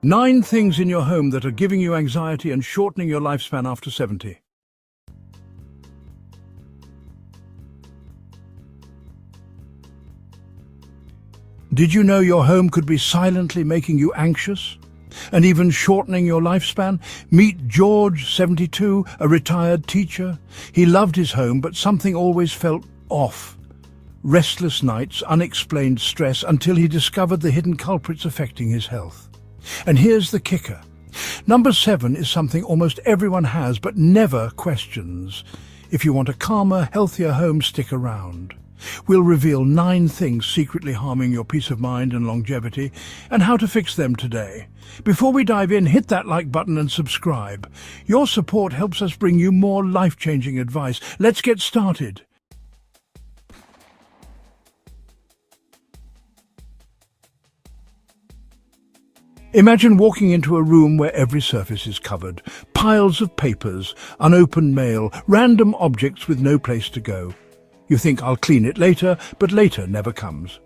9 things in your home that are giving you anxiety and shortening your lifespan after 70. Did you know your home could be silently making you anxious and even shortening your lifespan? Meet George, 72, a retired teacher. He loved his home, but something always felt off. Restless nights, unexplained stress, until he discovered the hidden culprits affecting his health. And here's the kicker. Number 7 is something almost everyone has but never questions. If you want a calmer, healthier home, stick around. We'll reveal 9 things secretly harming your peace of mind and longevity, and how to fix them today. Before we dive in, hit that like button and subscribe. Your support helps us bring you more life-changing advice. Let's get started. Imagine walking into a room where every surface is covered. Piles of papers, unopened mail, random objects with no place to go. You think, I'll clean it later, but later never comes.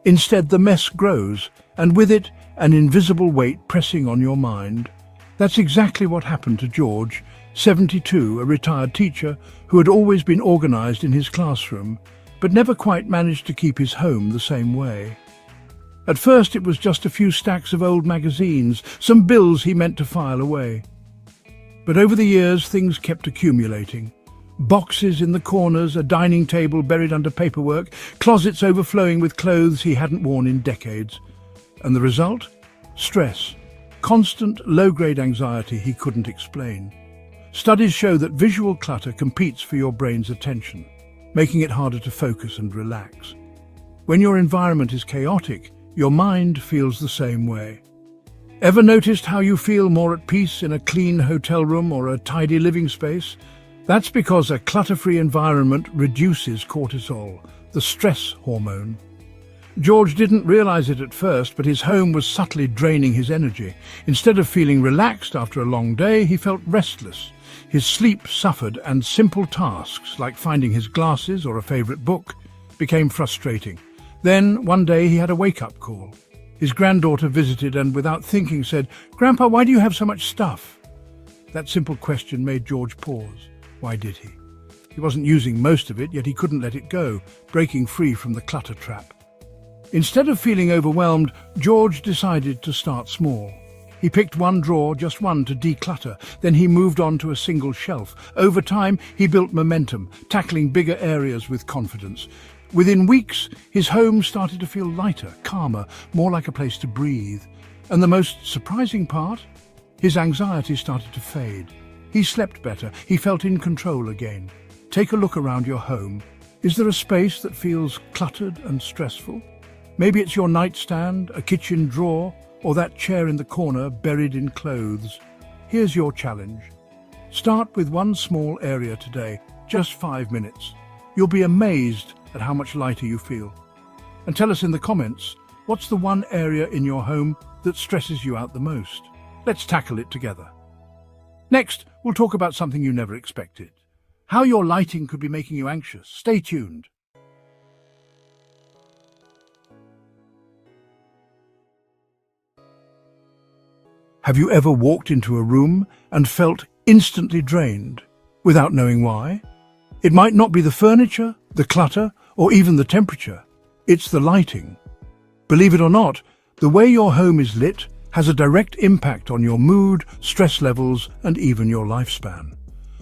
Instead, the mess grows, and with it, an invisible weight pressing on your mind. That's exactly what happened to George, 72, a retired teacher who had always been organized in his classroom, but never quite managed to keep his home the same way. At first, it was just a few stacks of old magazines, some bills he meant to file away. But over the years, things kept accumulating. Boxes in the corners, a dining table buried under paperwork, closets overflowing with clothes he hadn't worn in decades. And the result? Stress. Constant, low-grade anxiety he couldn't explain. Studies show that visual clutter competes for your brain's attention, making it harder to focus and relax. When your environment is chaotic, your mind feels the same way. Ever noticed how you feel more at peace in a clean hotel room or a tidy living space? That's because a clutter-free environment reduces cortisol, the stress hormone. George didn't realize it at first, but his home was subtly draining his energy. Instead of feeling relaxed after a long day, he felt restless. His sleep suffered, and simple tasks, like finding his glasses or a favorite book, became frustrating. Then, one day, he had a wake-up call. His granddaughter visited and, without thinking, said, "Grandpa, why do you have so much stuff?" That simple question made George pause. Why did he? He wasn't using most of it, yet he couldn't let it go, breaking free from the clutter trap. Instead of feeling overwhelmed, George decided to start small. He picked one drawer, just one, to declutter. Then he moved on to a single shelf. Over time, he built momentum, tackling bigger areas with confidence. Within weeks, his home started to feel lighter, calmer, more like a place to breathe. And the most surprising part? His anxiety started to fade. He slept better. He felt in control again. Take a look around your home. Is there a space that feels cluttered and stressful? Maybe it's your nightstand, a kitchen drawer, or that chair in the corner buried in clothes. Here's your challenge. Start with one small area today, just 5 minutes. You'll be amazed at how much lighter you feel. And tell us in the comments, what's the one area in your home that stresses you out the most? Let's tackle it together. Next, we'll talk about something you never expected. How your lighting could be making you anxious. Stay tuned. Have you ever walked into a room and felt instantly drained without knowing why? It might not be the furniture, the clutter, or even the temperature. It's the lighting. Believe it or not, the way your home is lit has a direct impact on your mood, stress levels, and even your lifespan.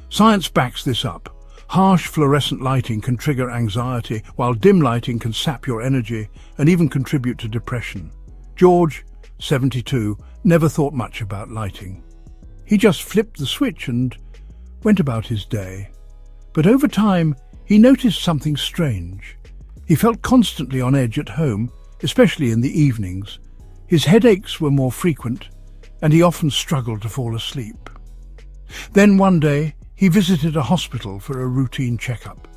Science backs this up. Harsh fluorescent lighting can trigger anxiety, while dim lighting can sap your energy and even contribute to depression. George, 72, never thought much about lighting. He just flipped the switch and went about his day. But over time, he noticed something strange. He felt constantly on edge at home, especially in the evenings. His headaches were more frequent, and he often struggled to fall asleep. Then one day, he visited a hospital for a routine checkup.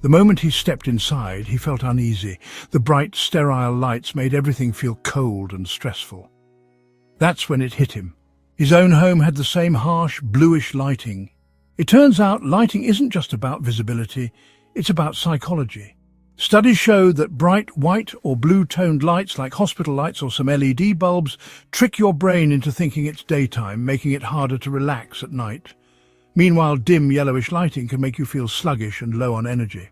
The moment he stepped inside, he felt uneasy. The bright, sterile lights made everything feel cold and stressful. That's when it hit him. His own home had the same harsh, bluish lighting. It turns out lighting isn't just about visibility, it's about psychology. Studies show that bright white or blue-toned lights like hospital lights or some LED bulbs trick your brain into thinking it's daytime, making it harder to relax at night. Meanwhile, dim yellowish lighting can make you feel sluggish and low on energy.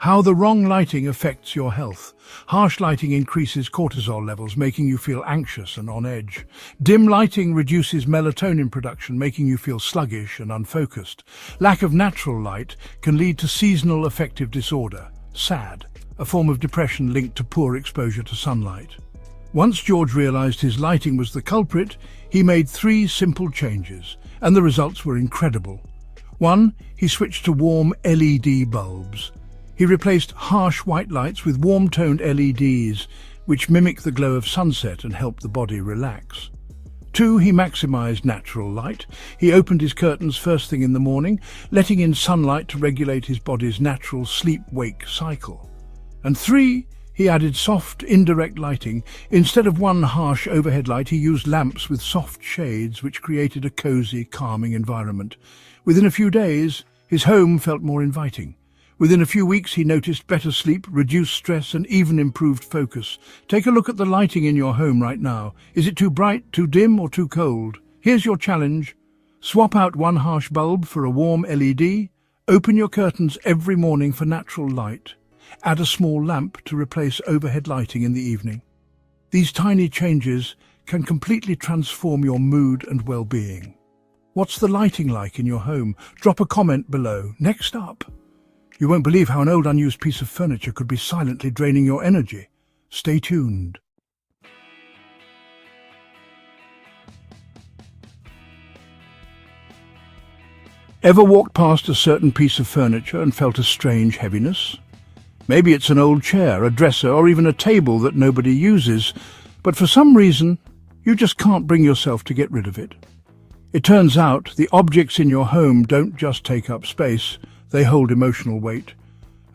How the wrong lighting affects your health. Harsh lighting increases cortisol levels, making you feel anxious and on edge. Dim lighting reduces melatonin production, making you feel sluggish and unfocused. Lack of natural light can lead to seasonal affective disorder, SAD, a form of depression linked to poor exposure to sunlight. Once George realized his lighting was the culprit, he made 3 simple changes, and the results were incredible. 1. He switched to warm LED bulbs. He replaced harsh white lights with warm-toned LEDs, which mimic the glow of sunset and help the body relax. 2. He maximized natural light. He opened his curtains first thing in the morning, letting in sunlight to regulate his body's natural sleep-wake cycle. And 3. He added soft, indirect lighting. Instead of one harsh overhead light, he used lamps with soft shades, which created a cozy, calming environment. Within a few days, his home felt more inviting. Within a few weeks, he noticed better sleep, reduced stress, and even improved focus. Take a look at the lighting in your home right now. Is it too bright, too dim, or too cold? Here's your challenge. Swap out one harsh bulb for a warm LED. Open your curtains every morning for natural light. Add a small lamp to replace overhead lighting in the evening. These tiny changes can completely transform your mood and well-being. What's the lighting like in your home? Drop a comment below. Next up. You won't believe how an old unused piece of furniture could be silently draining your energy. Stay tuned. Ever walked past a certain piece of furniture and felt a strange heaviness? Maybe it's an old chair, a dresser, or even a table that nobody uses, but for some reason, you just can't bring yourself to get rid of it. It turns out the objects in your home don't just take up space, they hold emotional weight,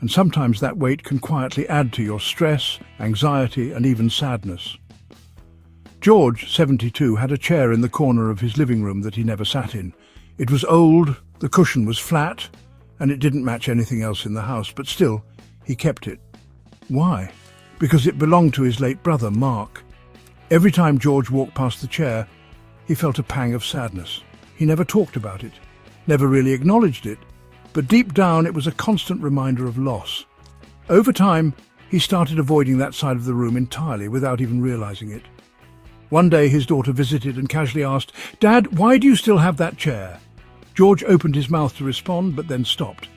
and sometimes that weight can quietly add to your stress, anxiety, and even sadness. George, 72, had a chair in the corner of his living room that he never sat in. It was old, the cushion was flat, and it didn't match anything else in the house, but still, he kept it. Why? Because it belonged to his late brother, Mark. Every time George walked past the chair, he felt a pang of sadness. He never talked about it, never really acknowledged it, but deep down it was a constant reminder of loss. Over time, he started avoiding that side of the room entirely without even realizing it. One day his daughter visited and casually asked, "Dad, why do you still have that chair?" George opened his mouth to respond, but then stopped.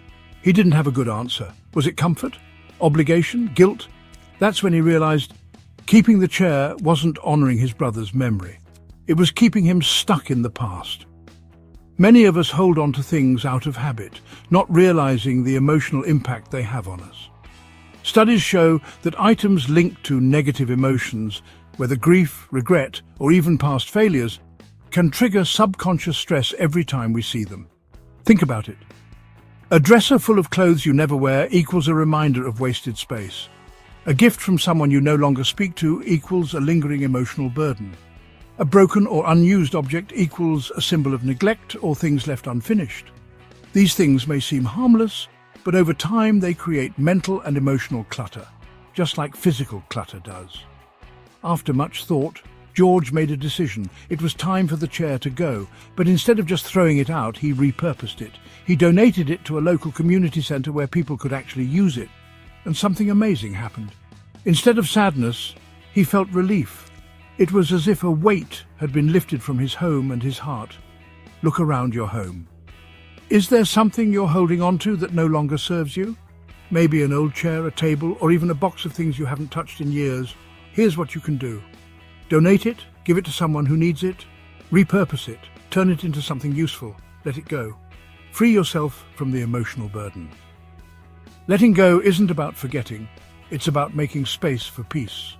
He didn't have a good answer. Was it comfort? Obligation? Guilt? That's when he realized keeping the chair wasn't honoring his brother's memory. It was keeping him stuck in the past. Many of us hold on to things out of habit, not realizing the emotional impact they have on us. Studies show that items linked to negative emotions, whether grief, regret, or even past failures, can trigger subconscious stress every time we see them. Think about it. A dresser full of clothes you never wear equals a reminder of wasted space. A gift from someone you no longer speak to equals a lingering emotional burden. A broken or unused object equals a symbol of neglect or things left unfinished. These things may seem harmless, but over time they create mental and emotional clutter, just like physical clutter does. After much thought, George made a decision. It was time for the chair to go, but instead of just throwing it out, he repurposed it. He donated it to a local community centre where people could actually use it. And something amazing happened. Instead of sadness, he felt relief. It was as if a weight had been lifted from his home and his heart. Look around your home. Is there something you're holding on to that no longer serves you? Maybe an old chair, a table, or even a box of things you haven't touched in years. Here's what you can do. Donate it, give it to someone who needs it, repurpose it, turn it into something useful, let it go. Free yourself from the emotional burden. Letting go isn't about forgetting, it's about making space for peace.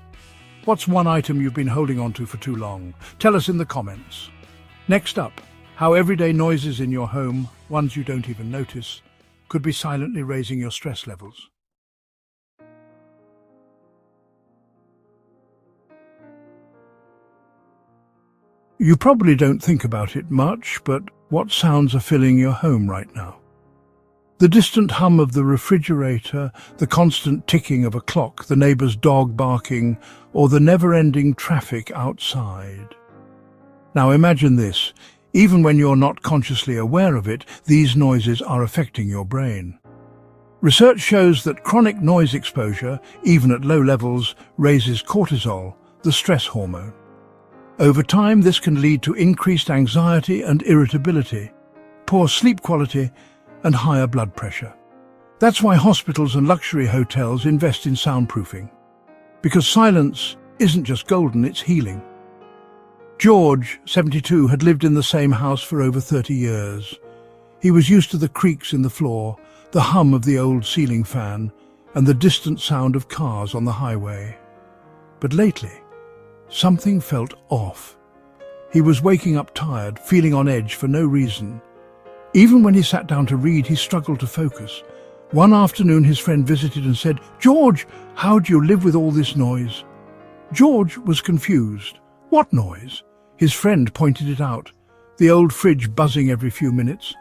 What's one item you've been holding on to for too long? Tell us in the comments. Next up, how everyday noises in your home, ones you don't even notice, could be silently raising your stress levels. You probably don't think about it much, but what sounds are filling your home right now? The distant hum of the refrigerator, the constant ticking of a clock, the neighbour's dog barking, or the never-ending traffic outside. Now imagine this. Even when you're not consciously aware of it, these noises are affecting your brain. Research shows that chronic noise exposure, even at low levels, raises cortisol, the stress hormone. Over time, this can lead to increased anxiety and irritability, poor sleep quality, and higher blood pressure. That's why hospitals and luxury hotels invest in soundproofing. Because silence isn't just golden, it's healing. George, 72, had lived in the same house for over 30 years. He was used to the creaks in the floor, the hum of the old ceiling fan, and the distant sound of cars on the highway. But lately, something felt off. He was waking up tired, feeling on edge for no reason. Even when he sat down to read, he struggled to focus. One afternoon, his friend visited and said, "George, how do you live with all this noise?" George was confused. What noise? His friend pointed it out. The old fridge buzzing every few minutes.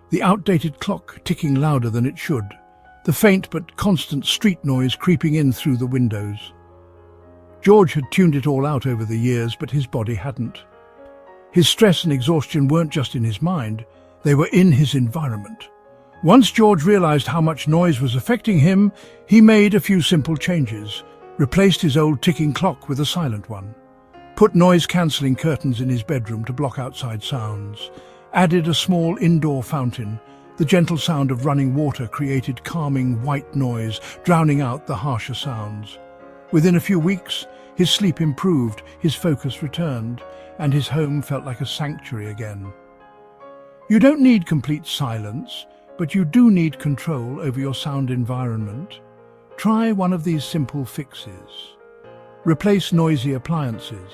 The outdated clock ticking louder than it should. The faint but constant street noise creeping in through the windows. George had tuned it all out over the years, but his body hadn't. His stress and exhaustion weren't just in his mind, they were in his environment. Once George realized how much noise was affecting him, he made a few simple changes. Replaced his old ticking clock with a silent one. Put noise-cancelling curtains in his bedroom to block outside sounds. Added a small indoor fountain. The gentle sound of running water created calming white noise, drowning out the harsher sounds. Within a few weeks, his sleep improved, his focus returned, and his home felt like a sanctuary again. You don't need complete silence, but you do need control over your sound environment. Try one of these simple fixes. Replace noisy appliances.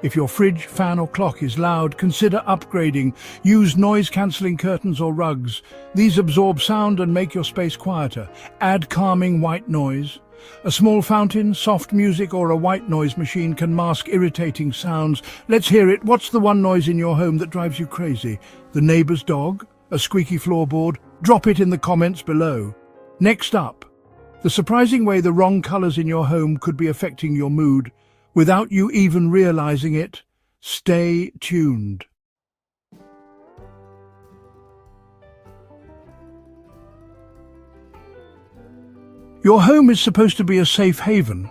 If your fridge, fan or clock is loud, consider upgrading. Use noise-cancelling curtains or rugs. These absorb sound and make your space quieter. Add calming white noise. A small fountain, soft music or a white noise machine can mask irritating sounds. Let's hear it. What's the one noise in your home that drives you crazy? The neighbour's dog? A squeaky floorboard? Drop it in the comments below. Next up, the surprising way the wrong colours in your home could be affecting your mood without you even realising it. Stay tuned. Your home is supposed to be a safe haven,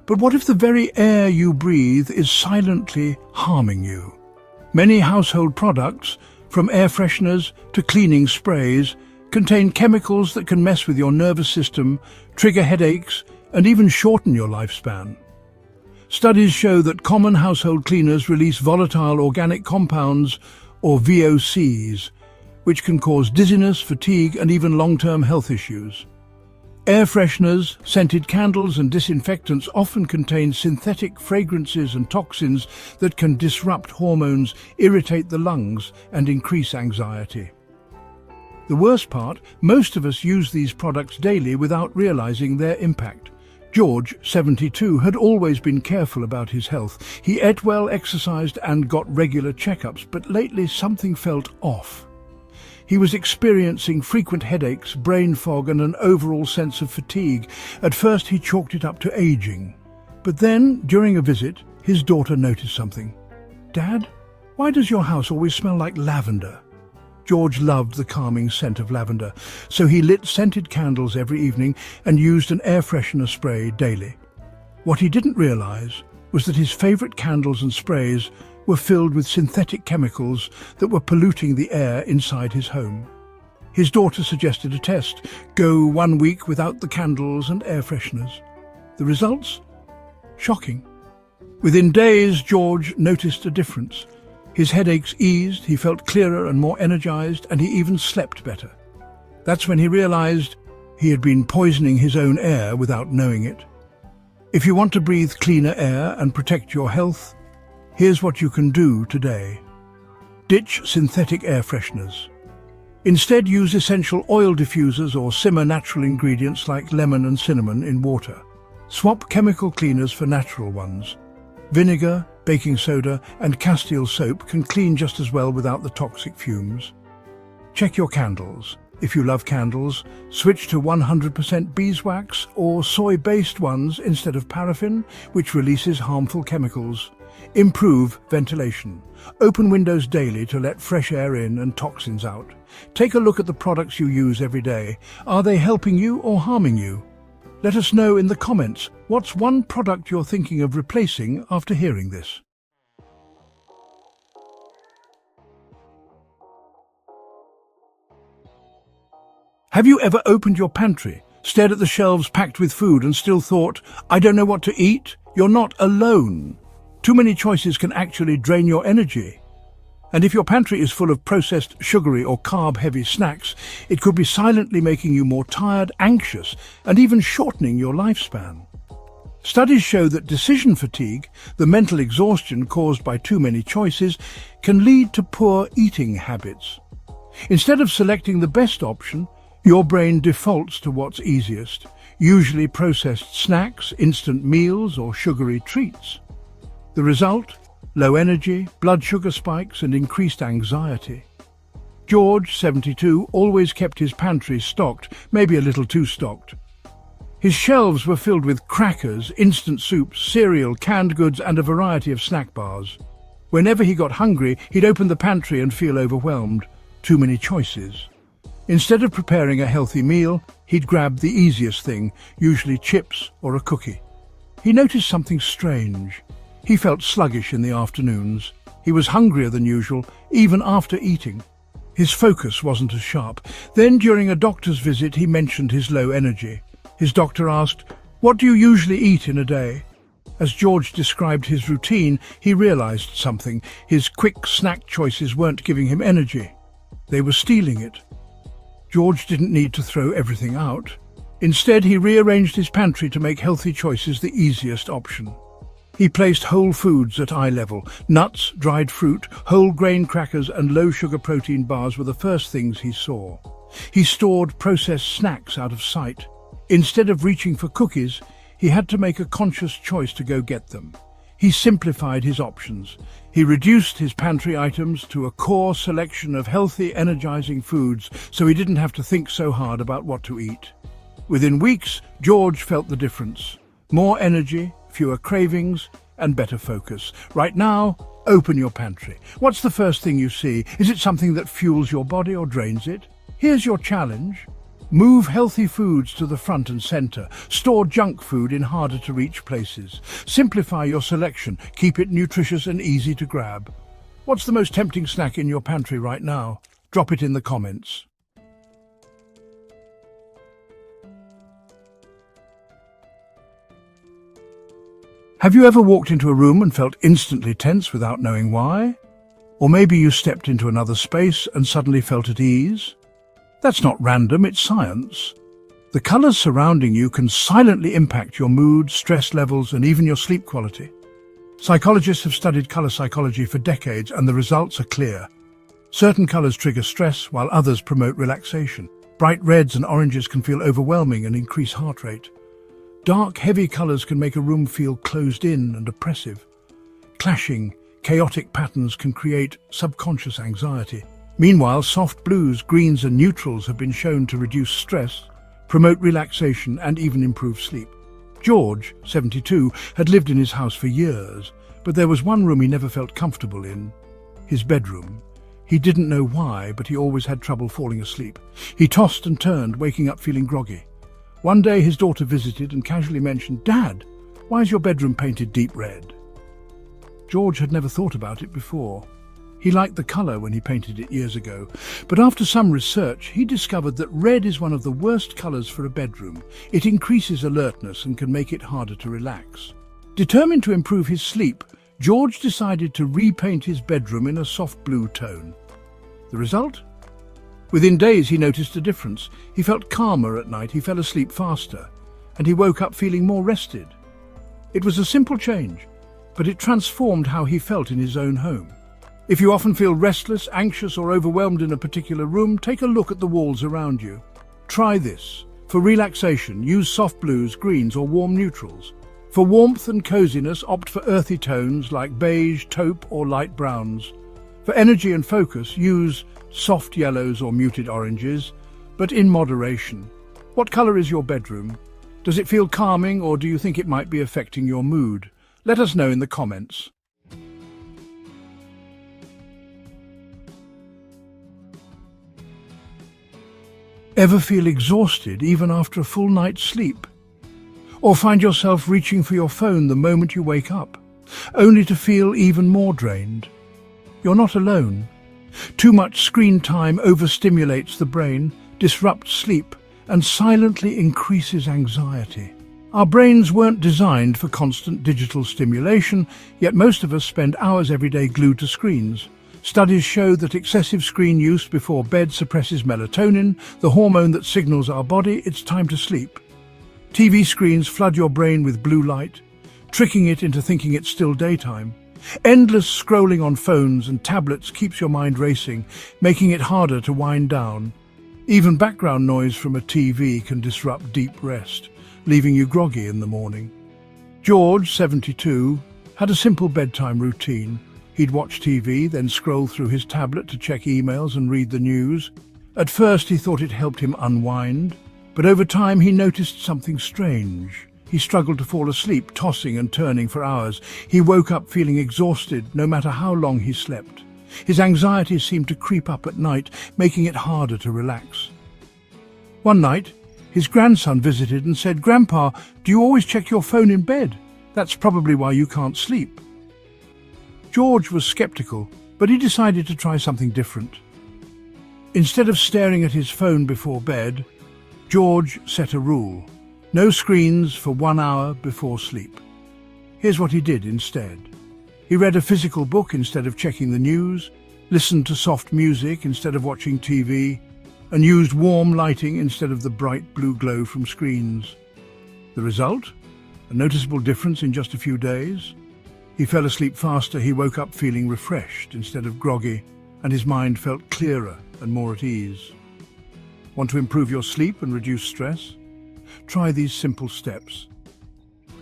but what if the very air you breathe is silently harming you? Many household products, from air fresheners to cleaning sprays, contain chemicals that can mess with your nervous system, trigger headaches, and even shorten your lifespan. Studies show that common household cleaners release volatile organic compounds, or VOCs, which can cause dizziness, fatigue, and even long-term health issues. Air fresheners, scented candles, and disinfectants often contain synthetic fragrances and toxins that can disrupt hormones, irritate the lungs, and increase anxiety. The worst part, most of us use these products daily without realizing their impact. George, 72, had always been careful about his health. He ate well, exercised, and got regular checkups, but lately something felt off. He was experiencing frequent headaches, brain fog, and an overall sense of fatigue. At first, he chalked it up to aging. But then, during a visit, his daughter noticed something. "Dad, why does your house always smell like lavender?" George loved the calming scent of lavender, so he lit scented candles every evening and used an air freshener spray daily. What he didn't realize was that his favorite candles and sprays were filled with synthetic chemicals that were polluting the air inside his home. His daughter suggested a test: go 1 week without the candles and air fresheners. The results? Shocking. Within days, George noticed a difference. His headaches eased, he felt clearer and more energized, and he even slept better. That's when he realized he had been poisoning his own air without knowing it. If you want to breathe cleaner air and protect your health, here's what you can do today. Ditch synthetic air fresheners. Instead, use essential oil diffusers or simmer natural ingredients like lemon and cinnamon in water. Swap chemical cleaners for natural ones. Vinegar, baking soda, and Castile soap can clean just as well without the toxic fumes. Check your candles. If you love candles, switch to 100% beeswax or soy-based ones instead of paraffin, which releases harmful chemicals. Improve ventilation. Open windows daily to let fresh air in and toxins out. Take a look at the products you use every day. Are they helping you or harming you? Let us know in the comments what's one product you're thinking of replacing after hearing this. Have you ever opened your pantry, stared at the shelves packed with food and still thought, I don't know what to eat? You're not alone. Too many choices can actually drain your energy. And if your pantry is full of processed, sugary or carb-heavy snacks, it could be silently making you more tired, anxious, and even shortening your lifespan. Studies show that decision fatigue, the mental exhaustion caused by too many choices, can lead to poor eating habits. Instead of selecting the best option, your brain defaults to what's easiest, usually processed snacks, instant meals, or sugary treats. The result? Low energy, blood sugar spikes, and increased anxiety. George, 72, always kept his pantry stocked, maybe a little too stocked. His shelves were filled with crackers, instant soups, cereal, canned goods, and a variety of snack bars. Whenever he got hungry, he'd open the pantry and feel overwhelmed. Too many choices. Instead of preparing a healthy meal, he'd grab the easiest thing, usually chips or a cookie. He noticed something strange. He felt sluggish in the afternoons. He was hungrier than usual, even after eating. His focus wasn't as sharp. Then, during a doctor's visit, he mentioned his low energy. His doctor asked, "What do you usually eat in a day?" As George described his routine, he realized something. His quick snack choices weren't giving him energy. They were stealing it. George didn't need to throw everything out. Instead, he rearranged his pantry to make healthy choices the easiest option. He placed whole foods at eye level. Nuts, dried fruit, whole grain crackers and low-sugar protein bars were the first things he saw. He stored processed snacks out of sight. Instead of reaching for cookies, he had to make a conscious choice to go get them. He simplified his options. He reduced his pantry items to a core selection of healthy, energizing foods so he didn't have to think so hard about what to eat. Within weeks, George felt the difference. More energy, fewer cravings, and better focus. Right now, open your pantry. What's the first thing you see? Is it something that fuels your body or drains it? Here's your challenge. Move healthy foods to the front and center. Store junk food in harder-to-reach places. Simplify your selection. Keep it nutritious and easy to grab. What's the most tempting snack in your pantry right now? Drop it in the comments. Have you ever walked into a room and felt instantly tense without knowing why? Or maybe you stepped into another space and suddenly felt at ease? That's not random, it's science. The colors surrounding you can silently impact your mood, stress levels, and even your sleep quality. Psychologists have studied color psychology for decades, and the results are clear. Certain colors trigger stress, while others promote relaxation. Bright reds and oranges can feel overwhelming and increase heart rate. Dark, heavy colors can make a room feel closed in and oppressive. Clashing, chaotic patterns can create subconscious anxiety. Meanwhile, soft blues, greens and neutrals have been shown to reduce stress, promote relaxation and even improve sleep. George, 72, had lived in his house for years, but there was one room he never felt comfortable in: his bedroom. He didn't know why, but he always had trouble falling asleep. He tossed and turned, waking up feeling groggy. One day his daughter visited and casually mentioned, "Dad, why is your bedroom painted deep red?" George had never thought about it before. He liked the colour when he painted it years ago, but after some research he discovered that red is one of the worst colours for a bedroom. It increases alertness and can make it harder to relax. Determined to improve his sleep, George decided to repaint his bedroom in a soft blue tone. The result? Within days he noticed a difference. He felt calmer at night, he fell asleep faster, and he woke up feeling more rested. It was a simple change, but it transformed how he felt in his own home. If you often feel restless, anxious or overwhelmed in a particular room, take a look at the walls around you. Try this. For relaxation, use soft blues, greens or warm neutrals. For warmth and coziness, opt for earthy tones like beige, taupe or light browns. For energy and focus, use soft yellows or muted oranges. but in moderation. What color is your bedroom? Does it feel calming, or do you think it might be affecting your mood? Let us know in the comments. Ever feel exhausted even after a full night's sleep? Or find yourself reaching for your phone the moment you wake up, only to feel even more drained? You're not alone. Too much screen time overstimulates the brain, disrupts sleep, and silently increases anxiety. Our brains weren't designed for constant digital stimulation, yet most of us spend hours every day glued to screens. Studies show that excessive screen use before bed suppresses melatonin, the hormone that signals our body it's time to sleep. TV screens flood your brain with blue light, tricking it into thinking it's still daytime. Endless scrolling on phones and tablets keeps your mind racing, making it harder to wind down. Even background noise from a TV can disrupt deep rest, leaving you groggy in the morning. George, 72, had a simple bedtime routine. He'd watch TV, then scroll through his tablet to check emails and read the news. At first he thought it helped him unwind, but over time he noticed something strange. He struggled to fall asleep, tossing and turning for hours. He woke up feeling exhausted, no matter how long he slept. His anxiety seemed to creep up at night, making it harder to relax. One night, his grandson visited and said, "Grandpa, do you always check your phone in bed? That's probably why you can't sleep." George was skeptical, but he decided to try something different. Instead of staring at his phone before bed, George set a rule: no screens for 1 hour before sleep. Here's what he did instead. He read a physical book instead of checking the news, listened to soft music instead of watching TV, and used warm lighting instead of the bright blue glow from screens. The result? A noticeable difference in just a few days. He fell asleep faster, he woke up feeling refreshed instead of groggy, and his mind felt clearer and more at ease. Want to improve your sleep and reduce stress? Try these simple steps.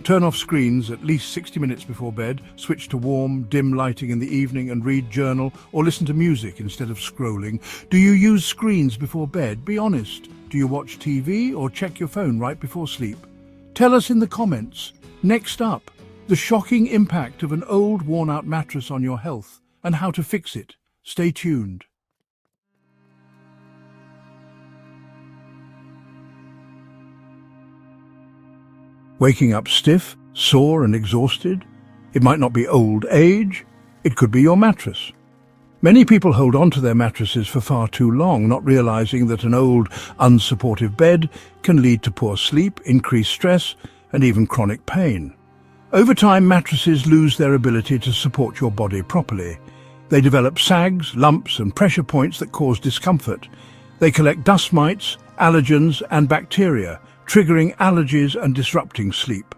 Turn off screens at least 60 minutes before bed, switch to warm, dim lighting in the evening and read, journal, or listen to music instead of scrolling. Do you use screens before bed? Be honest. Do you watch TV or check your phone right before sleep? Tell us in the comments. Next up, the shocking impact of an old, worn-out mattress on your health and how to fix it. Stay tuned. Waking up stiff, sore and exhausted? It might not be old age, it could be your mattress. Many people hold on to their mattresses for far too long, not realizing that an old, unsupportive bed can lead to poor sleep, increased stress, and even chronic pain. Over time, mattresses lose their ability to support your body properly. They develop sags, lumps, and pressure points that cause discomfort. They collect dust mites, allergens, and bacteria, triggering allergies and disrupting sleep.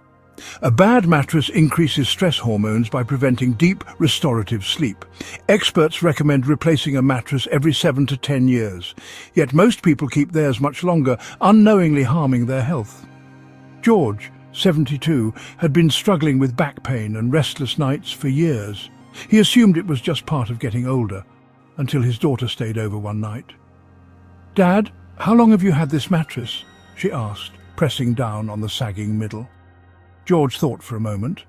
A bad mattress increases stress hormones by preventing deep, restorative sleep. Experts recommend replacing a mattress every 7 to 10 years, yet most people keep theirs much longer, unknowingly harming their health. George, 72, had been struggling with back pain and restless nights for years. He assumed it was just part of getting older, until his daughter stayed over one night. "Dad, how long have you had this mattress?" she asked, pressing down on the sagging middle. George thought for a moment.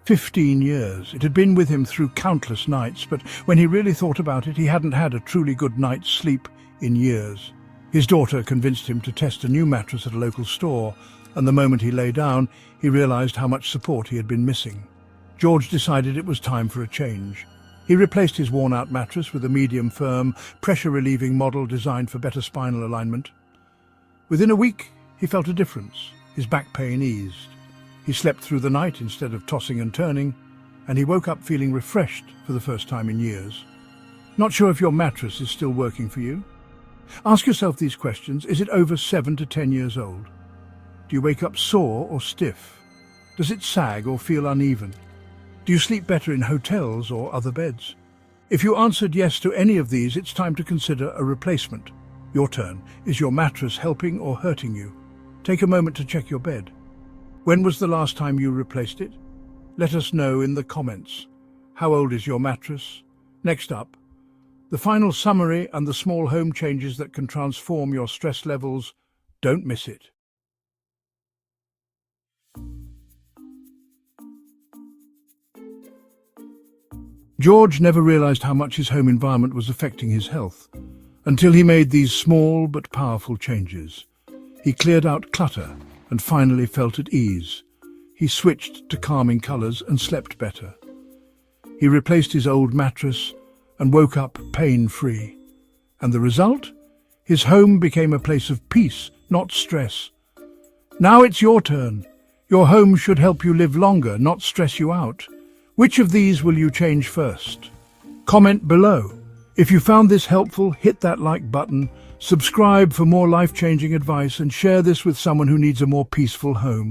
15 years. It had been with him through countless nights, but when he really thought about it, he hadn't had a truly good night's sleep in years. His daughter convinced him to test a new mattress at a local store, and the moment he lay down, he realized how much support he had been missing. George decided it was time for a change. He replaced his worn-out mattress with a medium-firm, pressure-relieving model designed for better spinal alignment. Within a week, he felt a difference. His back pain eased. He slept through the night instead of tossing and turning, and he woke up feeling refreshed for the first time in years. Not sure if your mattress is still working for you? Ask yourself these questions. Is it over 7 to 10 years old? Do you wake up sore or stiff? Does it sag or feel uneven? Do you sleep better in hotels or other beds? If you answered yes to any of these, it's time to consider a replacement. Your turn. Is your mattress helping or hurting you? Take a moment to check your bed. When was the last time you replaced it? Let us know in the comments. How old is your mattress? Next up, The final summary and the small home changes that can transform your stress levels. Don't miss it. George never realized how much his home environment was affecting his health, until he made these small but powerful changes. He cleared out clutter and finally felt at ease. He switched to calming colors and slept better. He replaced his old mattress and woke up pain-free. And the result? His home became a place of peace, not stress. Now it's your turn. Your home should help you live longer, not stress you out. Which of these will you change first? Comment below. If you found this helpful, hit that like button, subscribe for more life-changing advice, and share this with someone who needs a more peaceful home.